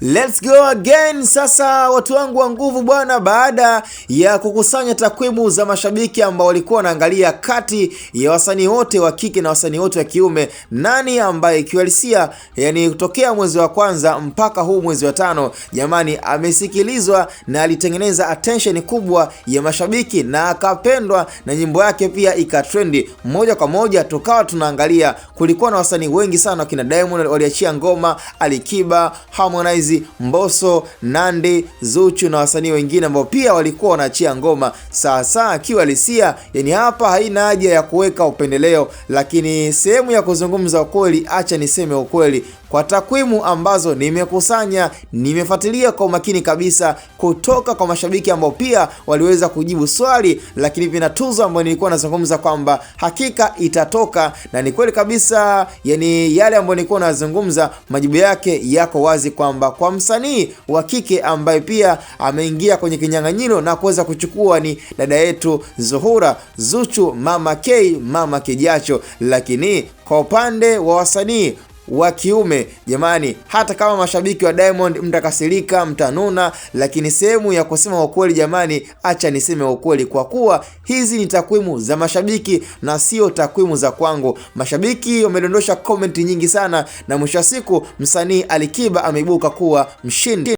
Let's go again. Sasa watu wangu wa nguvu bwana, baada ya kukusanya takwimu za mashabiki ambao walikuwa wanaangalia kati ya wasanii wote wa kike na wasanii wote wa kiume, nani ambaye kiuhalisia, yani kutokea mwezi wa kwanza mpaka huu mwezi wa tano, jamani, amesikilizwa na alitengeneza attention kubwa ya mashabiki na akapendwa na nyimbo yake pia ikatrendi moja kwa moja. Tukawa tunaangalia, kulikuwa na wasanii wengi sana, kina Diamond waliachia ngoma, Alikiba, Harmonize, Mbosso, Nandy, Zuchu na wasanii wengine ambao pia walikuwa wanaachia ngoma. Sasa kiuhalisia, yani hapa haina haja ya kuweka upendeleo, lakini sehemu ya kuzungumza ukweli, acha niseme ukweli. Kwa takwimu ambazo nimekusanya, nimefuatilia kwa umakini kabisa kutoka kwa mashabiki ambao pia waliweza kujibu swali, lakini pia tuzo ambayo nilikuwa nazungumza kwamba hakika itatoka, na ni kweli kabisa. Yani yale ambayo nilikuwa nazungumza, majibu yake yako wazi kwamba kwa msanii wa kike ambaye pia ameingia kwenye kinyang'anyiro na kuweza kuchukua ni dada yetu Zuhura, Zuchu, Mama K, Mama Kijacho. Lakini kwa upande wa wasanii wa kiume, jamani, hata kama mashabiki wa Diamond mtakasirika, mtanuna, lakini sehemu ya kusema ukweli, jamani, acha niseme ukweli, kwa kuwa hizi ni takwimu za mashabiki na sio takwimu za kwangu. Mashabiki wamedondosha comment nyingi sana, na mwisho wa siku msanii Alikiba ameibuka kuwa mshindi.